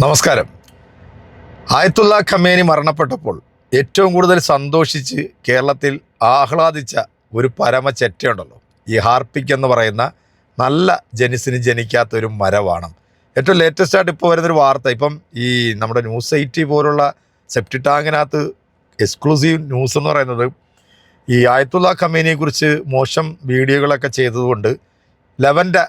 നമസ്കാരം. Ayatollah Khamenei മരണപ്പെട്ടപ്പോൾ ഏറ്റവും കൂടുതൽ സന്തോഷിച്ച് കേരളത്തിൽ ആഹ്ലാദിച്ച ഒരു പരമ ചെറ്റയുണ്ടല്ലോ, ഈ ഹാർപ്പിക് എന്ന് പറയുന്ന നല്ല ജനിസിന് ജനിക്കാത്തൊരു മരമാണ്. ഏറ്റവും ലേറ്റസ്റ്റ് ആയിട്ട് ഇപ്പോൾ വരുന്നൊരു വാർത്ത, ഇപ്പം ഈ നമ്മുടെ ന്യൂസ് 80 പോലുള്ള സെപ്റ്റി ടാങ്കിനകത്ത് എക്സ്ക്ലൂസീവ് ന്യൂസ് എന്ന് പറയുന്നത് ഈ ആയത്തുള്ള ഖമേനിയെക്കുറിച്ച് മോശം വീഡിയോകളൊക്കെ ചെയ്തതുകൊണ്ട് ലവൻ്റെ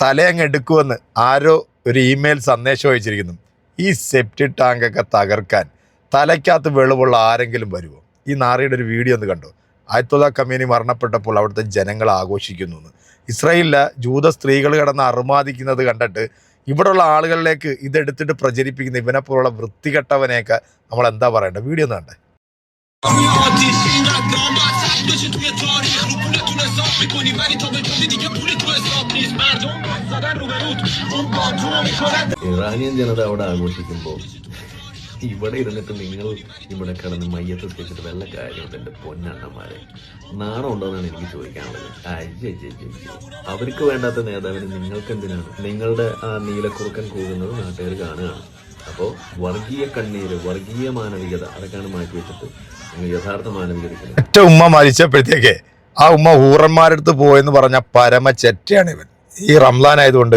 തലയങ്ങ് എടുക്കുമെന്ന് ആരോ ഒരു ഇമെയിൽ സന്ദേശം അയച്ചിരിക്കുന്നു. ഈ സെപ്റ്റി ടാങ്കൊക്കെ തകർക്കാൻ തലയ്ക്കകത്ത് വെളിവുള്ള ആരെങ്കിലും വരുമോ? ഈ നാറിയുടെ ഒരു വീഡിയോ ഒന്ന് കണ്ടോ. ആയത്തുള്ള ഖമേനി മരണപ്പെട്ടപ്പോൾ അവിടുത്തെ ജനങ്ങൾ ആഘോഷിക്കുന്നു എന്ന്. ഇസ്രായേലിലെ ജൂത സ്ത്രീകൾ കിടന്ന് അറുമാദിക്കുന്നത് കണ്ടിട്ട് ഇവിടെയുള്ള ആളുകളിലേക്ക് ഇതെടുത്തിട്ട് പ്രചരിപ്പിക്കുന്ന ഇവനെ പോലുള്ള വൃത്തികെട്ടവനെയൊക്കെ നമ്മൾ എന്താ പറയേണ്ടത്? വീഡിയോ ഒന്ന് കണ്ടേ. ഇറാനിയൻ ജനത അവിടെ ആഘോഷിക്കുമ്പോൾ ഇവിടെ ഇരുന്നിട്ട് നിങ്ങൾ ഇവിടെ കിടന്ന് മയ്യത്ത് വെച്ചിട്ട് വല്ല കാര്യമുണ്ട്? എൻ്റെ പൊന്നണ്ണന്മാരെ, നാണം ഉണ്ടോന്നാണ് എനിക്ക് ചോദിക്കാനുള്ളത്. അവർക്ക് വേണ്ടാത്ത നേതാവിന് നിങ്ങൾക്ക് എന്തിനാണ്? നിങ്ങളുടെ ആ നീലക്കുറുക്കൻ കൂകുന്നത് നാട്ടുകാർ കാണുകയാണ്. അപ്പോൾ വർഗീയ കണ്ണീര്, വർഗീയ മാനവികത അതൊക്കെയാണ് മാറ്റി വെച്ചിട്ട് നിങ്ങൾ യഥാർത്ഥ മാനവികതയ്ക്ക്. ഒറ്റ ഉമ്മ മരിച്ചപ്പോഴത്തേക്ക് ആ ഉമ്മ ഊറന്മാരെടുത്ത് പോയെന്ന് പറഞ്ഞ പരമ ചെറ്റയാണ് ഇവൻ. ഈ റംസാൻ ആയതുകൊണ്ട്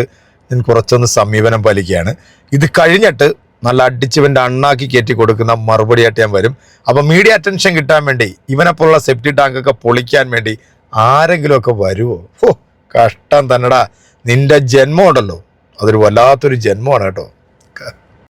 ഞാൻ കുറച്ചൊന്ന് സമീപനം പാലിക്കുകയാണ്. ഇത് കഴിഞ്ഞിട്ട് നല്ല അടിച്ചിവൻ്റെ അണ്ണാക്കി കയറ്റി കൊടുക്കുന്ന മറുപടിയായിട്ട് ഞാൻ വരും. അപ്പം മീഡിയ അറ്റൻഷൻ കിട്ടാൻ വേണ്ടി ഇവനെപ്പോലുള്ള സെപ്റ്റി ടാങ്കൊക്കെ പൊളിക്കാൻ വേണ്ടി ആരെങ്കിലുമൊക്കെ വരുമോ? കഷ്ടം തന്നെടാ. നിന്റെ ജന്മം ഉണ്ടല്ലോ, അതൊരു വല്ലാത്തൊരു ജന്മമാണ് കേട്ടോ.